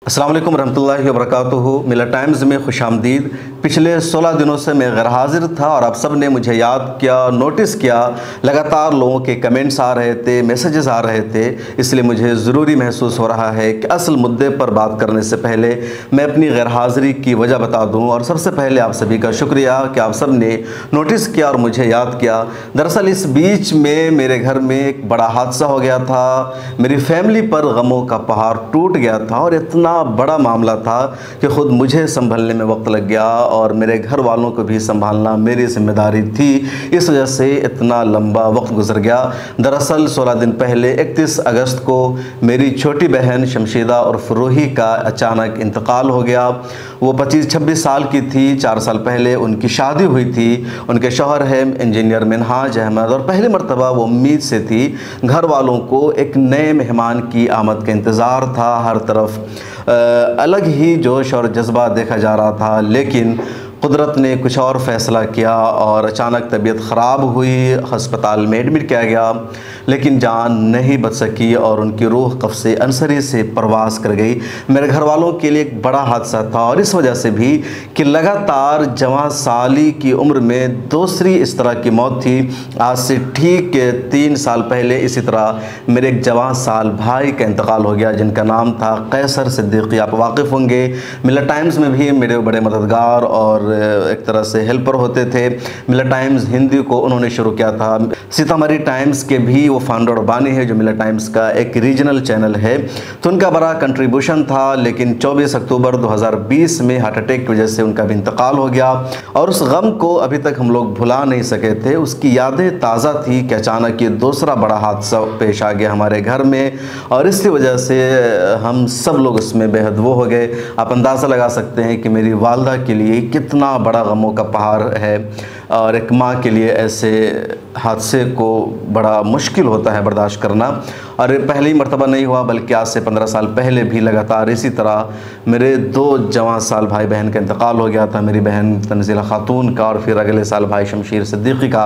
अस्सलाम वालेकुम रहमतुल्लाहि व बरकातुहू। मिला टाइम्स में खुशामदीद। पिछले 16 दिनों से मैं गैर हाजिर था और आप सब ने मुझे याद किया, नोटिस किया। लगातार लोगों के कमेंट्स आ रहे थे, मैसेजेस आ रहे थे, इसलिए मुझे ज़रूरी महसूस हो रहा है कि असल मुद्दे पर बात करने से पहले मैं अपनी गैर हाज़िरी की वजह बता दूं। और सबसे पहले आप सभी का शुक्रिया कि आप सब ने नोटिस किया और मुझे याद किया। दरअसल इस बीच में मेरे घर में एक बड़ा हादसा हो गया था, मेरी फैमिली पर गमों का पहाड़ टूट गया था और इतना बड़ा मामला था कि ख़ुद मुझे संभलने में वक्त लग गया और मेरे घर वालों को भी संभालना मेरी जिम्मेदारी थी। इस वजह से इतना लंबा वक्त गुजर गया। दरअसल 16 दिन पहले 31 अगस्त को मेरी छोटी बहन शमशीदा और फ़रूही का अचानक इंतकाल हो गया। वो 25-26 साल की थी। 4 साल पहले उनकी शादी हुई थी। उनके शौहर हैं इंजीनियर मिनहाज अहमद और पहली मरतबा वो उम्मीद से थी। घर वालों को एक नए मेहमान की आमद का इंतज़ार था। हर तरफ अलग ही जोश और जज्बा देखा जा रहा था, लेकिन कुदरत ने कुछ और फ़ैसला किया और अचानक तबीयत ख़राब हुई। हस्पताल में एडमिट किया गया, लेकिन जान नहीं बच सकी और उनकी रूह कब्ज़ अंसरी से परवास कर गई। मेरे घर वालों के लिए एक बड़ा हादसा था और इस वजह से भी कि लगातार जवां साली की उम्र में दूसरी इस तरह की मौत थी। आज से ठीक 3 साल पहले इसी तरह मेरे एक जवां साल भाई का इंतकाल हो गया, जिनका नाम था कैसर सिद्दीकी। आप वाकिफ़ होंगे, मिला टाइम्स में भी मेरे बड़े मददगार और एक तरह से हेल्पर होते थे। मिला टाइम्स हिंदी को उन्होंने शुरू किया था। सीतामढ़ी टाइम्स के भी वो फाउंडर और बानी है, जो मिला टाइम्स का एक रीजनल चैनल है। तो उनका बड़ा कंट्रीब्यूशन था, लेकिन 24 अक्टूबर 2020 में हार्ट अटैक की वजह से उनका भी इंतकाल हो गया और उस गम को अभी तक हम लोग भुला नहीं सके थे। उसकी यादें ताज़ा थी कि अचानक ये दूसरा बड़ा हादसा पेश आ गया हमारे घर में और इसकी वजह से हम सब लोग उसमें बेहद वो हो गए। आप अंदाज़ा लगा सकते हैं कि मेरी वालदा के लिए कितना बड़ा गमों का पहाड़ है और एक माँ के लिए ऐसे हादसे को बड़ा मुश्किल होता है बर्दाश्त करना। और पहली मर्तबा नहीं हुआ, बल्कि आज से 15 साल पहले भी लगातार इसी तरह मेरे 2 जवां साल भाई बहन का इंतकाल हो गया था। मेरी बहन तंजीला खातून का और फिर अगले साल भाई शमशीर सिद्दीकी का,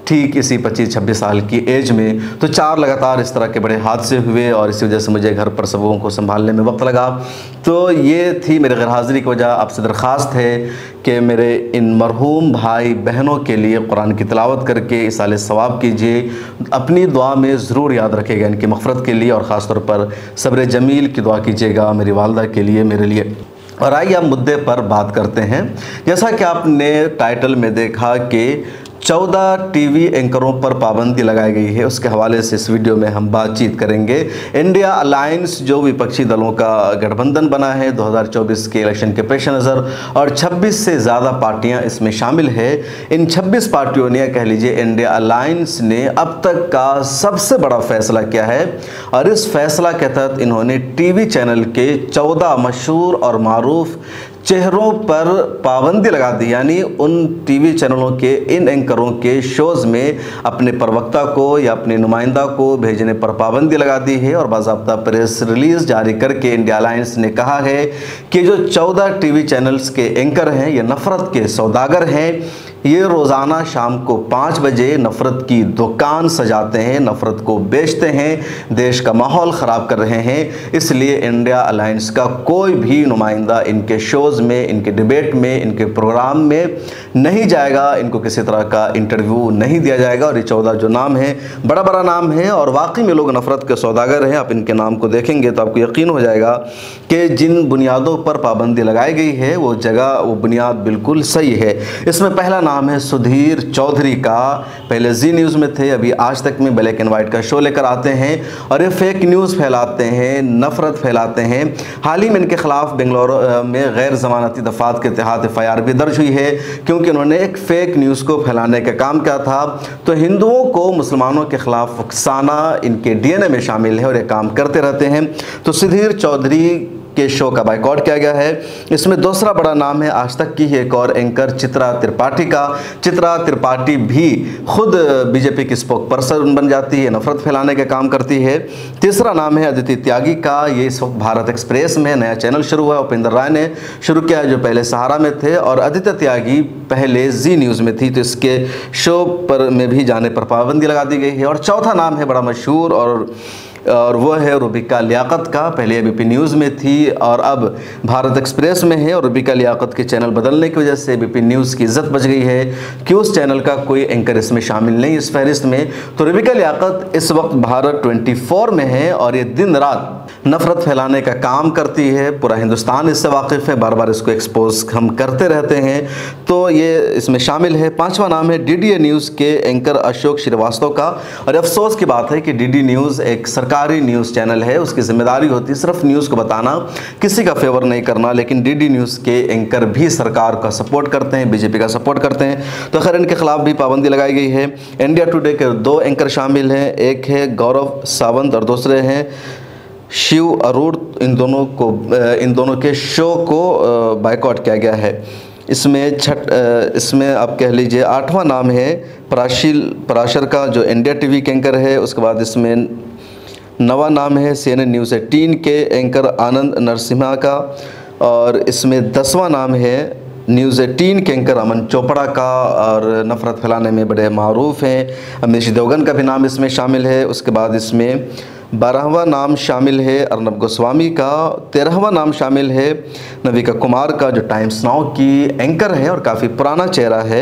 ठीक इसी 25-26 साल की एज में। तो 4 लगातार इस तरह के बड़े हादसे हुए और इसी वजह से मुझे घर पर सब लोगों को संभालने में वक्त लगा। तो ये थी मेरे गैर हाज़िरी की वजह। आपसे दरख्वास्त है कि मेरे इन मरहूम भाई बहनों के लिए कुरान की तिलावत करके इसाले सवाब कीजिए। अपनी दुआ में ज़रूर याद रखेगा इनकी मग़फ़रत के लिए और ख़ास तौर पर सब्र जमील की दुआ कीजिएगा मेरी वालदा के लिए, मेरे लिए। और आइए हम मुद्दे पर बात करते हैं। जैसा कि आपने टाइटल में देखा कि 14 टीवी एंकरों पर पाबंदी लगाई गई है, उसके हवाले से इस वीडियो में हम बातचीत करेंगे। इंडिया अलायंस जो विपक्षी दलों का गठबंधन बना है 2024 के इलेक्शन के पेश नज़र, और 26 से ज़्यादा पार्टियां इसमें शामिल है। इन 26 पार्टियों ने, कह लीजिए इंडिया अलायंस ने, अब तक का सबसे बड़ा फैसला किया है और इस फैसला के तहत इन्होंने टीवी चैनल के 14 मशहूर और मारूफ चेहरों पर पाबंदी लगा दी। यानी उन टीवी चैनलों के इन एंकरों के शोज़ में अपने प्रवक्ता को या अपने नुमाइंदा को भेजने पर पाबंदी लगा दी है। और बाज़ाब्ता प्रेस रिलीज़ जारी करके इंडिया अलायंस ने कहा है कि जो 14 टीवी चैनल्स के एंकर हैं ये नफ़रत के सौदागर हैं। ये रोज़ाना शाम को 5 बजे नफ़रत की दुकान सजाते हैं, नफ़रत को बेचते हैं, देश का माहौल ख़राब कर रहे हैं। इसलिए इंडिया अलायंस का कोई भी नुमाइंदा इनके शोज़ में, इनके डिबेट में, इनके प्रोग्राम में नहीं जाएगा। इनको किसी तरह का इंटरव्यू नहीं दिया जाएगा। और ये 14 जो नाम है, बड़ा बड़ा नाम है और वाकई में लोग नफ़रत के सौदागर हैं। आप इनके नाम को देखेंगे तो आपको यकीन हो जाएगा कि जिन बुनियादों पर पाबंदी लगाई गई है वो जगह, वो बुनियाद बिल्कुल सही है। इसमें पहला नाम है सुधीर चौधरी का। पहले जी न्यूज़ में थे, अभी आज तक में ब्लैक एंड वाइट का शो लेकर आते हैं और ये फेक न्यूज़ फैलाते हैं, नफ़रत फैलाते हैं। हाल ही में इनके खिलाफ बेंगलुरु में गैर ज़मानती दफ़ात के तहत FIR भी दर्ज हुई है, क्योंकि उन्होंने एक फ़ेक न्यूज़ को फैलाने का काम किया था। तो हिंदुओं को मुसलमानों के ख़िलाफ़ उकसाना इनके DNA में शामिल है और ये काम करते रहते हैं। तो सुधीर चौधरी के शो का बाइकआउट किया गया है। इसमें दूसरा बड़ा नाम है आज तक की एक और एंकर चित्रा त्रिपाठी का। चित्रा त्रिपाठी भी खुद बीजेपी की स्पोक पर्सन बन जाती है, नफरत फैलाने का काम करती है। तीसरा नाम है अदिति त्यागी का। ये इस वक्त भारत एक्सप्रेस में नया चैनल शुरू हुआ, उपेंद्र राय ने शुरू किया, जो पहले सहारा में थे, और आदित्य त्यागी पहले जी न्यूज़ में थी, तो इसके शो पर में भी जाने पर पाबंदी लगा दी गई है। और चौथा नाम है बड़ा मशहूर और और वो है रुबिका लियाकत का। पहले एबीपी न्यूज़ में थी और अब भारत एक्सप्रेस में है, और रुबिका लियाकत के चैनल बदलने की वजह से एबीपी न्यूज़ की इज्जत बच गई है कि उस चैनल का कोई एंकर इसमें शामिल नहीं इस फहरिस्त में। तो रुबिका लियाकत इस वक्त भारत 24 में है और ये दिन रात नफरत फैलाने का काम करती है। पूरा हिंदुस्तान इससे वाकिफ़ है, बार बार इसको एक्सपोज हम करते रहते हैं, तो ये इसमें शामिल है। 5वां नाम है डीडी न्यूज़ के एंकर अशोक श्रीवास्तव का। और अफसोस की बात है कि डीडी न्यूज़ एक सरकारी न्यूज़ चैनल है, उसकी जिम्मेदारी होती है सिर्फ न्यूज़ को बताना, किसी का फेवर नहीं करना। लेकिन डीडी न्यूज़ के एंकर भी सरकार का सपोर्ट करते हैं, बीजेपी का सपोर्ट करते हैं, तो खैर इनके खिलाफ भी पाबंदी लगाई गई है। इंडिया टुडे के 2 एंकर शामिल हैं, एक है गौरव सावंत और दूसरे हैं शिव अरोड़। इन दोनों के शो को बायकॉट किया गया है। इसमें आप कह लीजिए 8वां नाम है पराशर का, जो इंडिया टीवी के एंकर है। उसके बाद इसमें 9वां नाम है CNN न्यूज़ 18 के एंकर आनंद नरसिम्हा का, और इसमें 10वां नाम है न्यूज़ 18 के एंकर अमन चोपड़ा का, और नफ़रत फैलाने में बड़े मारूफ हैं। अमीश देवगन का भी नाम इसमें शामिल है। उसके बाद इसमें 12वां नाम शामिल है अर्नब गोस्वामी का। 13वां नाम शामिल है नविका कुमार का, जो टाइम्स नाउ की एंकर है और काफ़ी पुराना चेहरा है।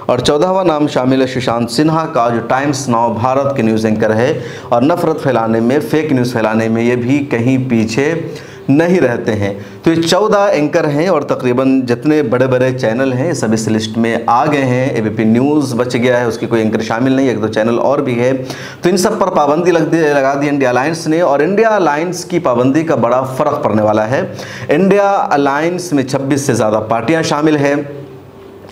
और 14वां नाम शामिल है सुशांत सिन्हा का, जो टाइम्स नाउ भारत के न्यूज़ एंकर है, और नफ़रत फैलाने में, फेक न्यूज़ फैलाने में ये भी कहीं पीछे नहीं रहते हैं। तो ये 14 एंकर हैं और तकरीबन जितने बड़े बड़े चैनल हैं सब इस लिस्ट में आ गए हैं। एबीपी न्यूज़ बच गया है, उसकी कोई एंकर शामिल नहीं, 1-2 चैनल और भी है। तो इन सब पर पाबंदी लगा दी इंडिया अलायंस ने, और इंडिया अलायंस की पाबंदी का बड़ा फ़र्क पड़ने वाला है। इंडिया अलायंस में 26 से ज़्यादा पार्टियाँ शामिल हैं।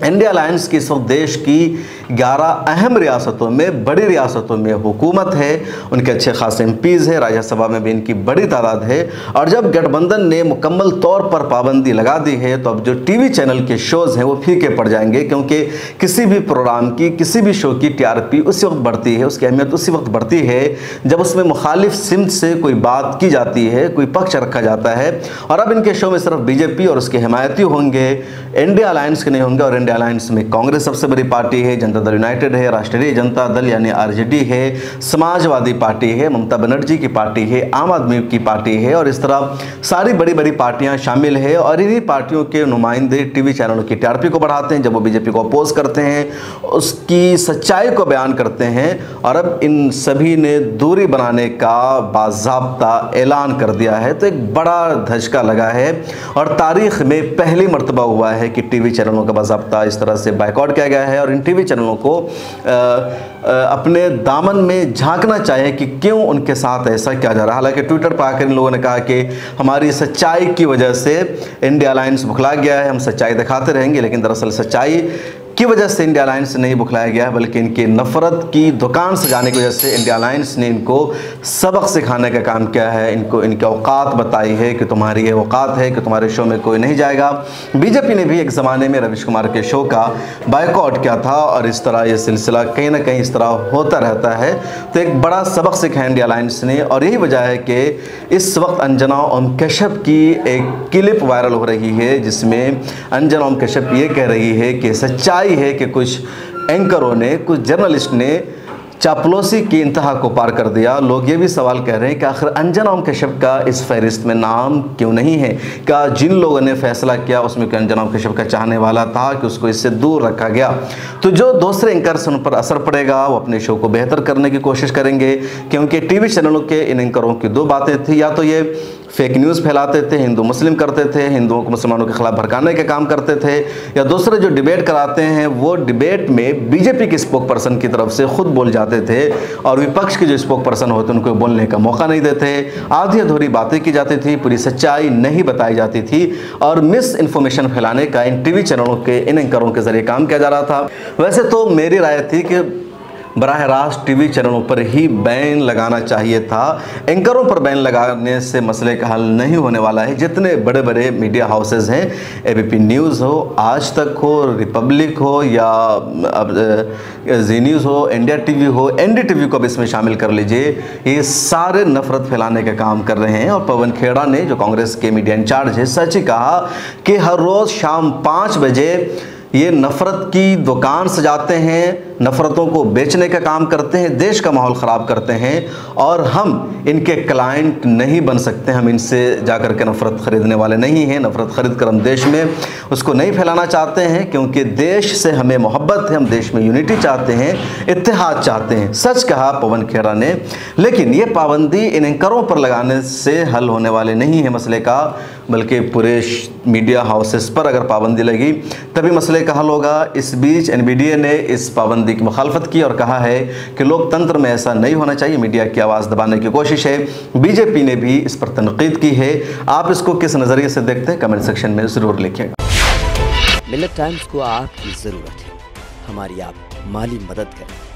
इंडिया अलायंस की इस वक्त देश की 11 अहम रियासतों में, बड़ी रियासतों में हुकूमत है, उनके अच्छे खासे एमपीज़ है, राज्यसभा में भी इनकी बड़ी तादाद है। और जब गठबंधन ने मुकम्मल तौर पर पाबंदी लगा दी है, तो अब जो टीवी चैनल के शोज़ हैं वो फीके पड़ जाएंगे, क्योंकि किसी भी प्रोग्राम की, किसी भी शो की टीआरपी उसी वक्त बढ़ती है, उसकी अहमियत उसी वक्त बढ़ती है जब उसमें मुखालिफ सिमत से कोई बात की जाती है, कोई पक्ष रखा जाता है। और अब इनके शो में सिर्फ बीजेपी और उसके हिमायती होंगे, इंडिया अलायंस के नहीं होंगे। और इंडिया अलायंस में कांग्रेस सबसे बड़ी पार्टी है, जनता दल यूनाइटेड है, राष्ट्रीय जनता दल यानी आरजेडी है, समाजवादी पार्टी है, ममता बनर्जी की पार्टी है, आम आदमी की पार्टी है, और इस तरह सारी बड़ी बड़ी पार्टियां शामिल है। और इन्हीं पार्टियों के नुमाइंदे टीवी चैनलों की टीआरपी को बढ़ाते हैं, जब वो बीजेपी को अपोज करते हैं, उसकी सच्चाई को बयान करते हैं। और अब इन सभी ने दूरी बनाने का बाज़ाब्ता ऐलान कर दिया है, तो एक बड़ा धचका लगा है। और तारीख में पहली मर्तबा हुआ है कि टीवी चैनलों का बाज़ाब्ता इस तरह से बायकॉट किया गया है, और इन टीवी चैनलों को अपने दामन में झांकना चाहिए कि क्यों उनके साथ ऐसा किया जा रहा है। हालांकि ट्विटर पर आकर इन लोगों ने कहा कि हमारी सच्चाई की वजह से इंडिया अलायंस बुखला गया है, हम सच्चाई दिखाते रहेंगे, लेकिन दरअसल सच्चाई की वजह से इंडिया अलायंस नहीं बुखलाया गया है, बल्कि इनकी नफ़रत की दुकान सजाने की वजह से इंडिया अलायंस ने इनको सबक सिखाने का काम किया है, इनको इनकी औकात बताई है कि तुम्हारी ये औकात है कि तुम्हारे शो में कोई नहीं जाएगा। बीजेपी ने भी एक ज़माने में रविश कुमार के शो का बायकॉट किया था, और इस तरह ये सिलसिला कहीं ना कहीं इस तरह होता रहता है। तो एक बड़ा सबक सीखा इंडिया अलायंस ने, और यही वजह है कि इस वक्त अंजना ओम कश्यप की एक क्लिप वायरल हो रही है, जिसमें अंजना ओम कश्यप ये कह रही है कि सच्चाई है कि कुछ एंकरों ने, कुछ जर्नलिस्ट ने चापलूसी की इंतहा को पार कर दिया। लोग ये भी सवाल कह रहे हैं कि आखिर अंजना ओम कश्यप का इस फहरिस्त में नाम क्यों नहीं है? क्या जिन लोगों ने फैसला किया उसमें कोई अंजना ओम कश्यप का चाहने वाला था कि उसको इससे दूर रखा गया? तो जो दूसरे एंकर्स उन पर असर पड़ेगा, वो अपने शो को बेहतर करने की कोशिश करेंगे, क्योंकि टीवी चैनलों के इन एंकरों की 2 बातें थी, या तो ये फेक न्यूज़ फैलाते थे, हिंदू मुस्लिम करते थे, हिंदुओं को मुसलमानों के खिलाफ भड़काने के काम करते थे, या दूसरे जो डिबेट कराते हैं वो डिबेट में बीजेपी के स्पोक पर्सन की तरफ से खुद बोल जाते थे, और विपक्ष के जो स्पोक पर्सन होते उनको बोलने का मौका नहीं देते। आधी अधूरी बातें की जाती थी, पूरी सच्चाई नहीं बताई जाती थी, और मिस इन्फॉर्मेशन फैलाने का इन टीवी चैनलों के इन एंकरों के जरिए काम किया जा रहा था। वैसे तो मेरी राय थी कि बराह रास्त टीवी चैनलों पर ही बैन लगाना चाहिए था। एंकरों पर बैन लगाने से मसले का हल नहीं होने वाला है। जितने बड़े बड़े मीडिया हाउसेज हैं, एबीपी न्यूज़ हो, आज तक हो, रिपब्लिक हो, या जी न्यूज़ हो, इंडिया टीवी हो, एनडीटीवी को भी इसमें शामिल कर लीजिए, ये सारे नफरत फैलाने का काम कर रहे हैं। और पवन खेड़ा ने, जो कांग्रेस के मीडिया इंचार्ज है, सच ही कहा कि हर रोज़ शाम 5 बजे ये नफ़रत की दुकान सजाते हैं, नफ़रतों को बेचने का काम करते हैं, देश का माहौल ख़राब करते हैं और हम इनके क्लाइंट नहीं बन सकते। हम इनसे जाकर के नफ़रत ख़रीदने वाले नहीं हैं। नफ़रत ख़रीद कर हम देश में उसको नहीं फैलाना चाहते हैं, क्योंकि देश से हमें मोहब्बत है। हम देश में यूनिटी चाहते हैं, इत्तेहाद चाहते हैं। सच कहा पवन खेड़ा ने। लेकिन ये पाबंदी इन एंकरों पर लगाने से हल होने वाले नहीं है मसले का, बल्कि पूरे मीडिया हाउसेस पर अगर पाबंदी लगी तभी मसले का हल होगा। इस बीच NVDA ने इस पाबंदी की मुखालफत की और कहा है कि लोकतंत्र में ऐसा नहीं होना चाहिए, मीडिया की आवाज़ दबाने की कोशिश है। BJP ने भी इस पर तनकीद की है। आप इसको किस नज़रिए से देखते हैं, कमेंट सेक्शन में ज़रूर लिखिएगा। मिलत टाइम्स को आपकी ज़रूरत है, हमारी आप माली मदद करें।